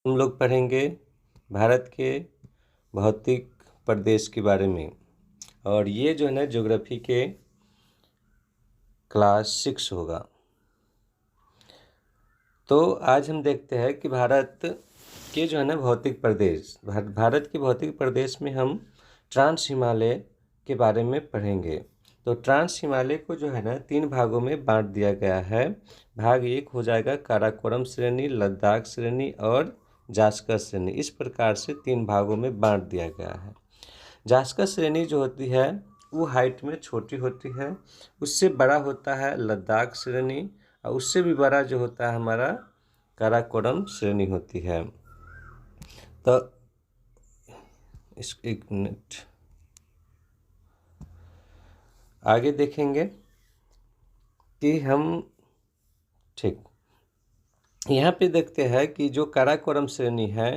हम लोग पढ़ेंगे भारत के भौतिक प्रदेश के बारे में। और ये जो है ना ज्योग्राफी के क्लास 6 होगा। तो आज हम देखते हैं कि भारत के जो है ना भौतिक प्रदेश, भारत के भौतिक प्रदेश में हम ट्रांस हिमालय के बारे में पढ़ेंगे। तो ट्रांस हिमालय को जो है ना 3 भागों में बांट दिया गया है। भाग 1 हो जाएगा काराकोरम श्रेणी, लद्दाख श्रेणी और जास्कर श्रेणी। इस प्रकार से 3 भागों में बांट दिया गया है। जास्कर श्रेणी जो होती है वो हाइट में छोटी होती है, उससे बड़ा होता है लद्दाख श्रेणी, और उससे भी बड़ा जो होता है हमारा काराकोरम श्रेणी होती है। तो इस एक मिनट आगे देखेंगे कि हम ठीक यहाँ पे देखते हैं कि जो काराकोरम श्रेणी है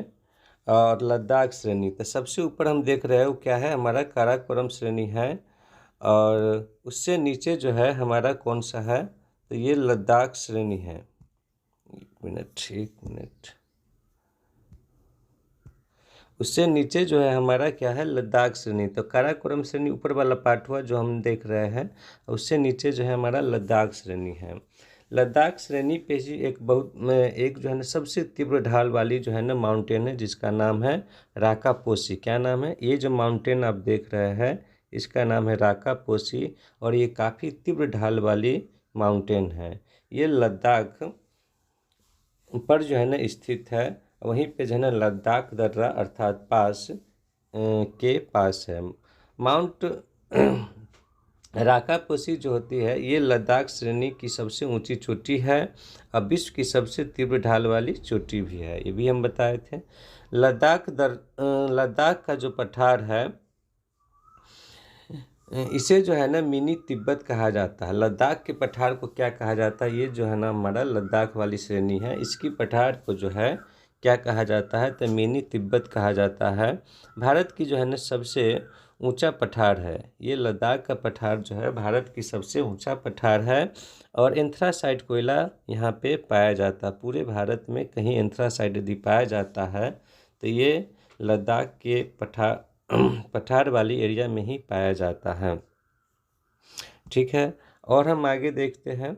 और लद्दाख श्रेणी, तो सबसे ऊपर हम देख रहे हैं वो क्या है, हमारा काराकोरम श्रेणी है। और उससे नीचे जो है हमारा कौन सा है, तो ये लद्दाख श्रेणी है। एक मिनट उससे नीचे जो है हमारा क्या है, लद्दाख श्रेणी। तो काराकोरम श्रेणी ऊपर वाला पार्ट हुआ जो हम देख रहे हैं, उससे नीचे जो है हमारा लद्दाख श्रेणी है। लद्दाख श्रेणी पे ही एक जो है ना सबसे तीव्र ढाल वाली जो है ना माउंटेन है, जिसका नाम है राकापोसी। क्या नाम है, ये जो माउंटेन आप देख रहे हैं इसका नाम है राकापोसी, और ये काफ़ी तीव्र ढाल वाली माउंटेन है। ये लद्दाख पर जो है ना स्थित है। वहीं पे जो है ना लद्दाख दर्रा अर्थात पास के पास है। माउंट राकापोसी जो होती है ये लद्दाख श्रेणी की सबसे ऊंची चोटी है और विश्व की सबसे तीव्र ढाल वाली चोटी भी है, ये भी हम बताए थे। लद्दाख का जो पठार है इसे जो है ना मिनी तिब्बत कहा जाता है। लद्दाख के पठार को क्या कहा जाता है, ये जो है ना हमारा लद्दाख वाली श्रेणी है, इसकी पठार को जो है क्या कहा जाता है, तो मिनी तिब्बत कहा जाता है। भारत की जो है ना सबसे ऊंचा पठार है, ये लद्दाख का पठार जो है भारत की सबसे ऊंचा पठार है। और एंथ्रासाइट कोयला यहाँ पे पाया जाता है। पूरे भारत में कहीं एंथ्रासाइट यदि पाया जाता है तो ये लद्दाख के पठार वाली एरिया में ही पाया जाता है। ठीक है, और हम आगे देखते हैं।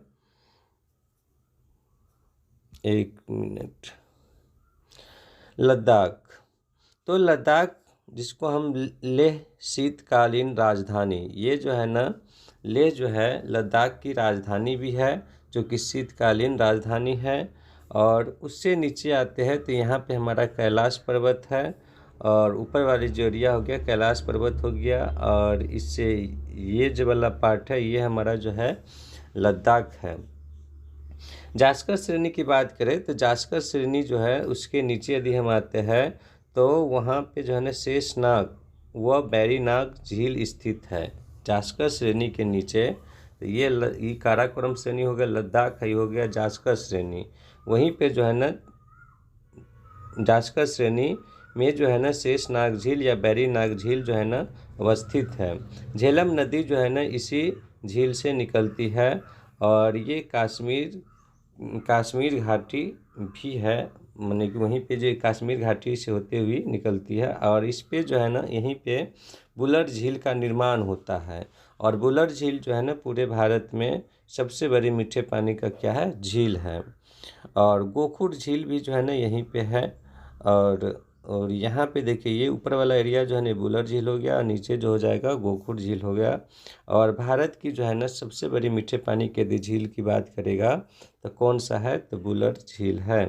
एक मिनट, लद्दाख। तो लद्दाख जिसको हम लेह शीतकालीन राजधानी, ये जो है ना लेह जो है लद्दाख की राजधानी भी है, जो कि शीतकालीन राजधानी है। और उससे नीचे आते हैं तो यहाँ पे हमारा कैलाश पर्वत है, और ऊपर वाली जो एरिया हो गया कैलाश पर्वत हो गया, और इससे ये जो वाला पार्ट है ये हमारा जो है लद्दाख है। जास्कर श्रेणी की बात करें तो जास्कर श्रेणी जो है उसके नीचे यदि हम आते हैं तो वहाँ पे जो है ना शेषनाग व बैरीनाग झील स्थित है। जास्कर श्रेणी के नीचे तो ये काराकोरम श्रेणी हो गया, लद्दाख है हो गया जास्कर श्रेणी। वहीं पे जो है ना जास्कर श्रेणी में जो है ना शेषनाग झील या बैरीनाग झील जो है ना अवस्थित है। झेलम नदी जो है ना इसी झील से निकलती है, और ये कश्मीर घाटी भी है, माने कि वहीं पे जो कश्मीर घाटी से होते हुए निकलती है। और इस पे जो है ना यहीं पे बुलर झील का निर्माण होता है। और बुलर झील जो है ना पूरे भारत में सबसे बड़ी मीठे पानी का क्या है, झील है। और गोखुर झील भी जो है ना यहीं पे है। और यहाँ पे देखिए ये ऊपर वाला एरिया जो है ना बुलर झील हो गया, और नीचे जो हो जाएगा गोखुर झील हो गया। और भारत की जो है ना सबसे बड़ी मीठे पानी के यदि झील की बात करेगा तो कौन सा है, तो बुलर झील है।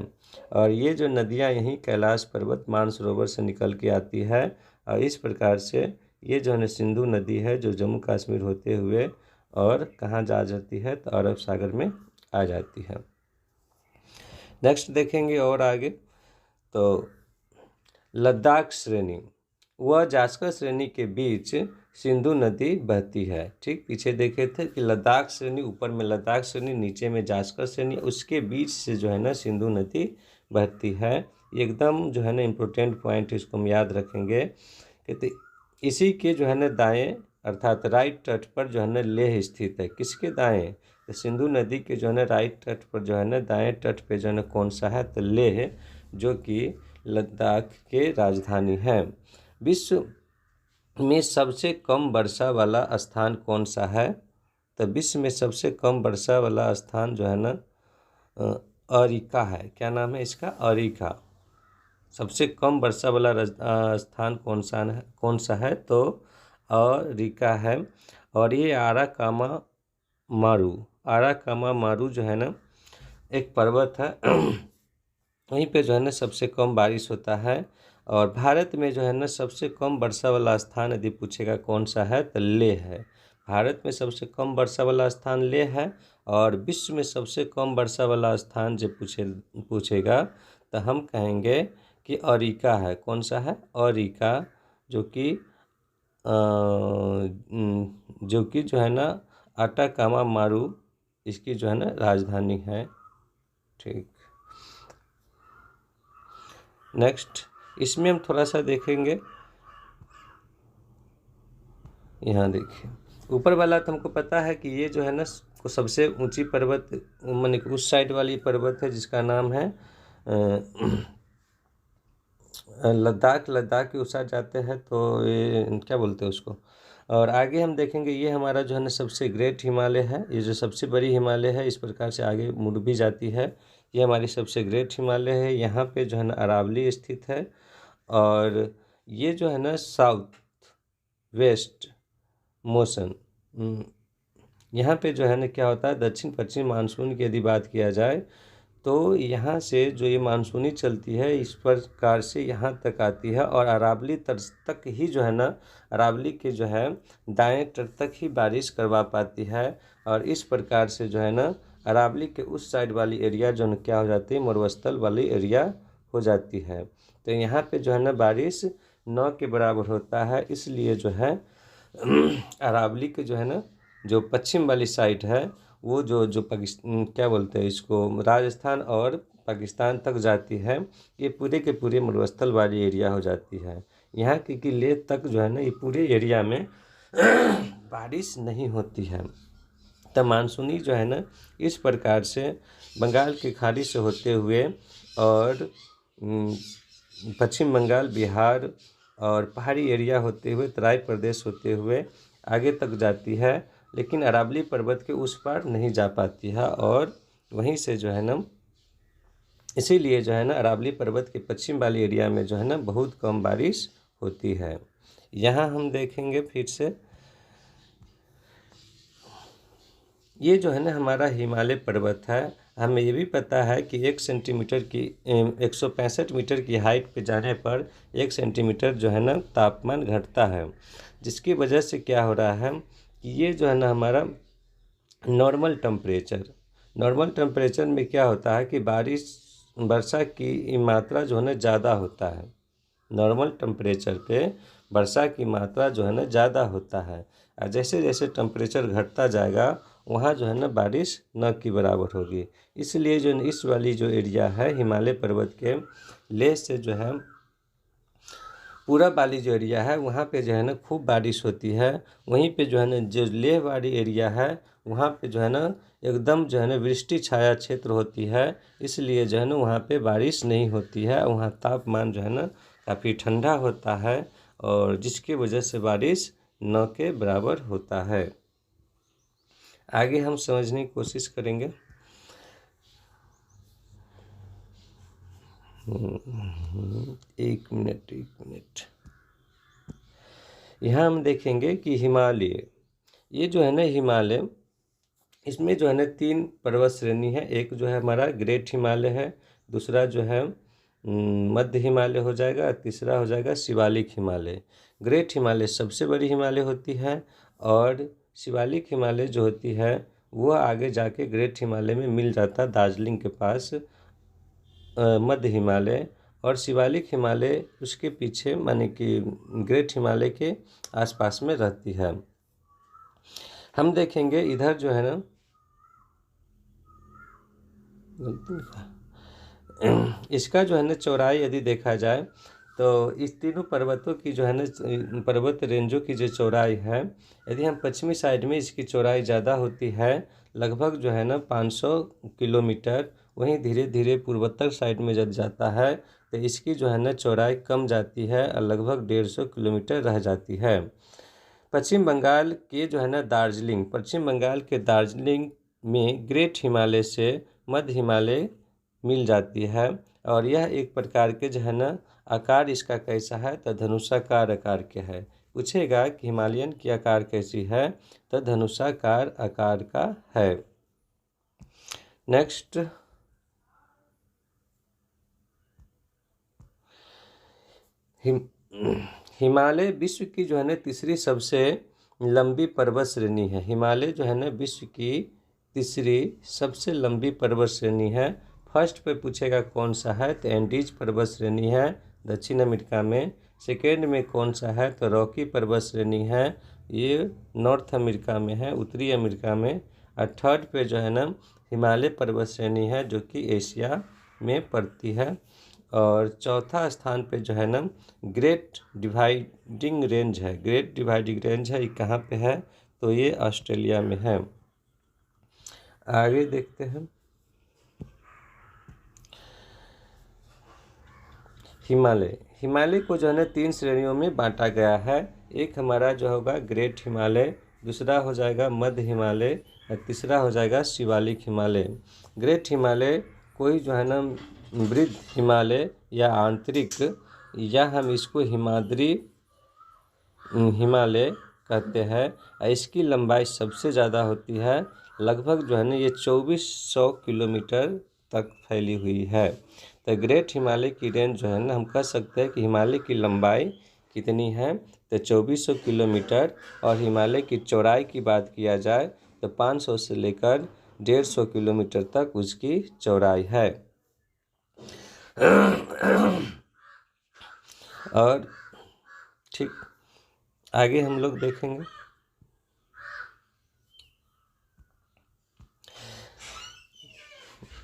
और ये जो नदियाँ यहीं कैलाश पर्वत मानसरोवर से निकल के आती है, और इस प्रकार से ये जो है ना सिंधु नदी है जो जम्मू कश्मीर होते हुए और कहाँ जा जाती है, तो अरब सागर में आ जाती है। नेक्स्ट देखेंगे और आगे, तो लद्दाख श्रेणी व जास्कर श्रेणी के बीच सिंधु नदी बहती है। ठीक, पीछे देखे थे कि लद्दाख श्रेणी ऊपर में लद्दाख श्रेणी, नीचे में जास्कर श्रेणी, उसके बीच से जो है ना सिंधु नदी बहती है। एकदम जो है ना इम्पोर्टेंट पॉइंट, इसको हम याद रखेंगे कि इसी के जो है ना दाएं अर्थात राइट तट पर जो है ना लेह स्थित है। किसके दाएं, तो सिंधु नदी के जो है ना राइट तट पर जो है ना दाएं तट पे जो है ना कौन सा है, तो लेह, जो कि लद्दाख के राजधानी है। विश्व में सबसे कम वर्षा वाला स्थान कौन सा है? तो विश्व में सबसे कम वर्षा वाला स्थान जो है ना अरिका है। क्या नाम है इसका? अरिका। सबसे कम वर्षा वाला स्थान कौन सा है? तो अरिका है। और ये आराकामा मारू जो है ना एक पर्वत है वहीं पे जो है ना सबसे कम बारिश होता है। और भारत में जो है ना सबसे कम वर्षा वाला स्थान यदि पूछेगा कौन सा है तो लेह है। भारत में सबसे कम वर्षा वाला स्थान लेह है। और विश्व में सबसे कम वर्षा वाला स्थान जो पूछेगा तो हम कहेंगे कि अरिका है। कौन सा है? अरिका, जो कि जो है ना आटाकामा मारू इसकी जो है ना राजधानी है। ठीक, नेक्स्ट इसमें हम थोड़ा सा देखेंगे। यहाँ देखिए ऊपर वाला तो हमको पता है कि ये जो है ना सबसे ऊंची पर्वत माने उस साइड वाली पर्वत है जिसका नाम है लद्दाख। लद्दाख के उस साइड जाते हैं तो ये क्या बोलते हैं उसको। और आगे हम देखेंगे ये हमारा जो है ना सबसे ग्रेट हिमालय है। ये जो सबसे बड़ी हिमालय है इस प्रकार से आगे मुड़ भी जाती है। ये हमारी सबसे ग्रेट हिमालय है। यहाँ पे जो है ना अरावली स्थित है। और ये जो है ना साउथ वेस्ट मोशन, यहाँ पे जो है ना क्या होता है दक्षिण पश्चिम मानसून की यदि बात किया जाए तो यहाँ से जो ये मानसूनी चलती है इस प्रकार से यहाँ तक आती है। और अरावली तट तक ही जो है ना अरावली के जो है दाएं तट तक ही बारिश करवा पाती है। और इस प्रकार से जो है ना अरावली के उस साइड वाली एरिया जो है क्या हो जाती है मरुस्थल वाली एरिया हो जाती है। तो यहाँ पे जो है ना बारिश 9 के बराबर होता है। इसलिए जो है अरावली के जो है ना जो पश्चिम वाली साइड है वो जो पाकिस्तान क्या बोलते हैं इसको राजस्थान और पाकिस्तान तक जाती है। ये पूरे के पूरे मरुस्थल वाली एरिया हो जाती है। यहाँ की लेह तक जो है ना ये पूरे एरिया में बारिश नहीं होती है। तब मानसूनी जो है ना इस प्रकार से बंगाल की खाड़ी से होते हुए और पश्चिम बंगाल, बिहार और पहाड़ी एरिया होते हुए तराई प्रदेश होते हुए आगे तक जाती है। लेकिन अरावली पर्वत के उस पार नहीं जा पाती है। और वहीं से जो है ना इसीलिए जो है ना अरावली पर्वत के पश्चिम वाली एरिया में जो है ना बहुत कम बारिश होती है। यहाँ हम देखेंगे फिर से ये जो है ना हमारा हिमालय पर्वत है। हमें ये भी पता है कि 1 सेंटीमीटर की 165 मीटर की हाइट पे जाने पर 1 सेंटीमीटर जो है ना तापमान घटता है। जिसकी वजह से क्या हो रहा है कि ये जो है ना हमारा नॉर्मल टेम्परेचर में क्या होता है कि वर्षा की मात्रा जो है ना ज़्यादा होता है। नॉर्मल टेम्परेचर पे वर्षा की मात्रा जो है ना ज़्यादा होता है। और जैसे जैसे टेम्परेचर घटता जाएगा वहाँ जो है ना बारिश न की बराबर होगी। इसलिए जो इस वाली जो एरिया है हिमालय पर्वत के लेह से जो है पूरब वाली जो एरिया है वहाँ पे जो है ना खूब बारिश होती है। वहीं पे जो है ना जो लेह वाली एरिया है वहाँ पे जो है ना एकदम जो है ना वृष्टि छाया क्षेत्र होती है। इसलिए जो है ना वहाँ पे बारिश नहीं होती है। वहाँ तापमान जो है ना काफ़ी ठंडा होता है और जिसकी वजह से बारिश न के बराबर होता है। आगे हम समझने की कोशिश करेंगे। एक मिनट यहाँ हम देखेंगे कि हिमालय ये जो है ना हिमालय इसमें जो है ना 3 पर्वत श्रेणी है। एक जो है हमारा ग्रेट हिमालय है, दूसरा जो है मध्य हिमालय हो जाएगा, तीसरा हो जाएगा शिवालिक हिमालय। ग्रेट हिमालय सबसे बड़ी हिमालय होती है और शिवालिक हिमालय जो होती है वह आगे जाके ग्रेट हिमालय में मिल जाता है दार्जिलिंग के पास मध्य हिमालय। और शिवालिक हिमालय उसके पीछे माने कि ग्रेट हिमालय के आसपास में रहती है। हम देखेंगे इधर जो है ना इसका जो है ना चौड़ाई यदि देखा जाए तो इस तीनों पर्वतों की जो है ना पर्वत रेंजों की जो चौड़ाई है यदि हम पश्चिमी साइड में इसकी चौड़ाई ज़्यादा होती है लगभग जो है ना 500 किलोमीटर। वहीं धीरे धीरे पूर्वोत्तर साइड में जब जाता है तो इसकी जो है ना चौड़ाई कम जाती है और लगभग 150 किलोमीटर रह जाती है। पश्चिम बंगाल के जो है ना दार्जिलिंग, पश्चिम बंगाल के दार्जिलिंग में ग्रेट हिमालय से मध्य हिमालय मिल जाती है और यह एक प्रकार के जो है ना आकार इसका कैसा है तो धनुषाकार आकार के है। पूछेगा कि हिमालयन की आकार कैसी है तो धनुषाकार आकार का है। नेक्स्ट, हिमालय विश्व की जो है ना तीसरी सबसे लंबी पर्वत श्रेणी है। हिमालय जो है ना विश्व की तीसरी सबसे लंबी पर्वत श्रेणी है। फर्स्ट पे पूछेगा कौन सा है तो एंडीज पर्वत श्रेणी है दक्षिण अमेरिका में। सेकेंड में कौन सा है तो रॉकी पर्वत श्रेणी है, ये नॉर्थ अमेरिका में है, उत्तरी अमेरिका में। और थर्ड पे जो है ना हिमालय पर्वत श्रेणी है जो कि एशिया में पड़ती है। और चौथा स्थान पे जो है ना ग्रेट डिवाइडिंग रेंज है। ग्रेट डिवाइडिंग रेंज है, ये कहाँ पे है तो ये ऑस्ट्रेलिया में है। आगे देखते हैं, हिमालय। हिमालय को जो है ना 3 श्रेणियों में बांटा गया है। एक हमारा जो होगा ग्रेट हिमालय, दूसरा हो जाएगा मध्य हिमालय और तीसरा हो जाएगा शिवालिक हिमालय। ग्रेट हिमालय कोई जो है ना वृद्ध हिमालय या आंतरिक, या हम इसको हिमाद्री हिमालय कहते हैं। इसकी लंबाई सबसे ज़्यादा होती है, लगभग जो है ना ये 2400 किलोमीटर तक फैली हुई है। तो ग्रेट हिमालय की रेंज जो है ना हम कह सकते हैं कि हिमालय की लंबाई कितनी है तो 2400 किलोमीटर। और हिमालय की चौड़ाई की बात किया जाए तो 500 से लेकर 150 किलोमीटर तक उसकी चौड़ाई है। और ठीक आगे हम लोग देखेंगे,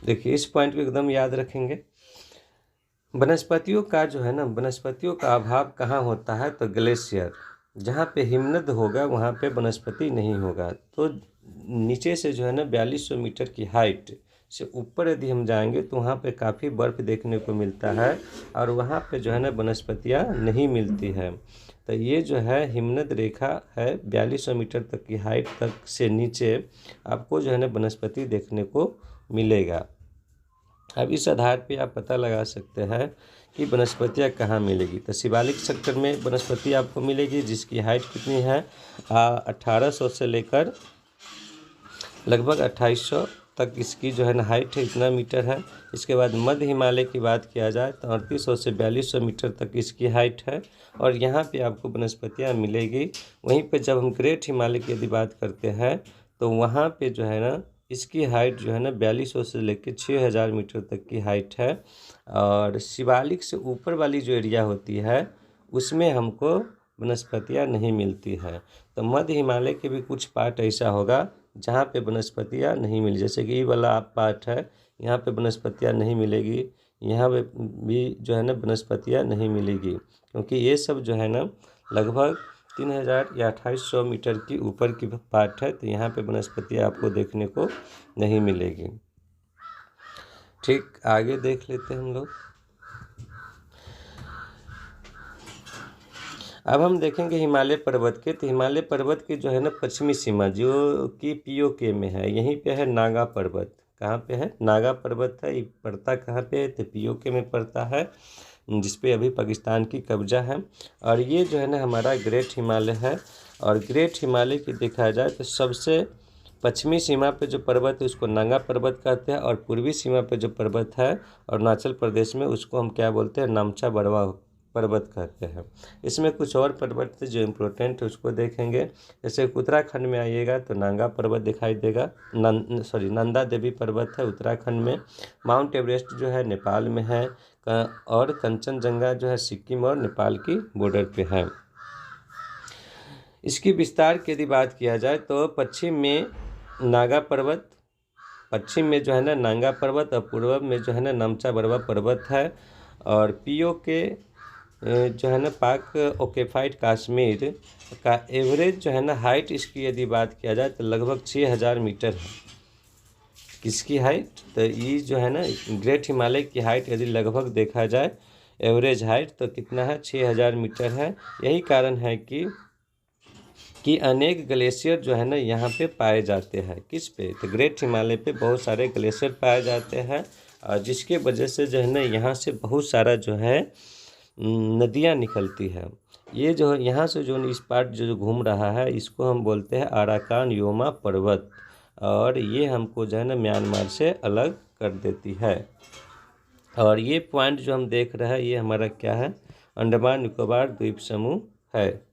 देखिए इस पॉइंट को एकदम याद रखेंगे। वनस्पतियों का जो है ना वनस्पतियों का अभाव कहाँ होता है तो ग्लेशियर, जहाँ पे हिमनद होगा वहाँ पे वनस्पति नहीं होगा। तो नीचे से जो है ना 4200 मीटर की हाइट से ऊपर यदि हम जाएंगे तो वहाँ पे काफ़ी बर्फ़ देखने को मिलता है और वहाँ पे जो है ना वनस्पतियाँ नहीं मिलती है। तो ये जो है हिमनद रेखा है, 4200 मीटर तक की हाइट तक से नीचे आपको जो है ना वनस्पति देखने को मिलेगा। अब इस आधार पे आप पता लगा सकते हैं कि वनस्पतियाँ कहाँ मिलेगी। तो शिवालिक सेक्टर में वनस्पति आपको मिलेगी जिसकी हाइट कितनी है 1800 से लेकर लगभग 2800 तक इसकी जो है ना हाइट है, इतना मीटर है। इसके बाद मध्य हिमालय की बात किया जाए तो 3800 से 4200 मीटर तक इसकी हाइट है और यहाँ पे आपको वनस्पतियाँ मिलेगी। वहीं पे जब हम ग्रेट हिमालय की यदि बात करते हैं तो वहाँ पे जो है ना इसकी हाइट जो है ना 4200 से लेकर 6000 मीटर तक की हाइट है। और शिवालिक से ऊपर वाली जो एरिया होती है उसमें हमको वनस्पतियाँ नहीं मिलती है। तो मध्य हिमालय के भी कुछ पार्ट ऐसा होगा जहाँ पे वनस्पतियाँ नहीं मिली, जैसे कि ये वाला आप पार्ट है, यहाँ पे वनस्पतियाँ नहीं मिलेगी, यहाँ पे भी जो है ना वनस्पतियाँ नहीं मिलेगी, क्योंकि ये सब जो है ना लगभग 3000 या 2800 मीटर की ऊपर की पार्ट है। तो यहाँ पे वनस्पतियाँ आपको देखने को नहीं मिलेगी। ठीक, आगे देख लेते हैं हम लोग। अब हम देखेंगे हिमालय पर्वत के। तो हिमालय पर्वत की जो है ना पश्चिमी सीमा जो कि पीओके में है, यहीं पे है नागा पर्वत। कहाँ पे है? नागा पर्वत है। ये पड़ता कहाँ पे है तो पीओके में पड़ता है, जिसपे अभी पाकिस्तान की कब्जा है। और ये जो है ना हमारा ग्रेट हिमालय है। और ग्रेट हिमालय की देखा जाए तो सबसे पश्चिमी सीमा पे जो पर्वत है उसको नागा पर्वत कहते हैं और पूर्वी सीमा पे जो पर्वत है अरुणाचल प्रदेश में उसको हम क्या बोलते हैं नामचा बड़वा पर्वत कहते हैं। इसमें कुछ और पर्वत जो इम्पोर्टेंट है उसको देखेंगे। जैसे उत्तराखंड में आइएगा तो नागा पर्वत दिखाई देगा, नंदा देवी पर्वत है उत्तराखंड में। माउंट एवरेस्ट जो है नेपाल में है और कंचनजंगा जो है सिक्किम और नेपाल की बॉर्डर पे है। इसकी विस्तार की यदि बात किया जाए तो पश्चिम में नागा पर्वत, पश्चिम में जो है ना नागा पर्वत और पूर्व में जो है ना नामचा बड़वा पर्वत है। और पीओके जो है ना पाक ऑक्यूपाइड कश्मीर का एवरेज जो है ना हाइट इसकी यदि बात किया जाए तो लगभग 6000 मीटर है। किसकी हाइट? तो ये जो है ना ग्रेट हिमालय की हाइट यदि लगभग देखा जाए एवरेज हाइट तो कितना है, 6000 मीटर है। यही कारण है कि अनेक ग्लेशियर जो है ना यहाँ पे पाए जाते हैं। किस पे, तो ग्रेट हिमालय पे बहुत सारे ग्लेशियर पाए जाते हैं, और जिसके वजह से जो है ना यहाँ से बहुत सारा जो है नदियाँ निकलती है। ये जो है यहाँ से जो इस पार्ट जो घूम रहा है, इसको हम बोलते हैं अराकान योमा पर्वत, और ये हमको जो है ना म्यांमार से अलग कर देती है। और ये पॉइंट जो हम देख रहे हैं, ये हमारा क्या है, अंडमान निकोबार द्वीप समूह है।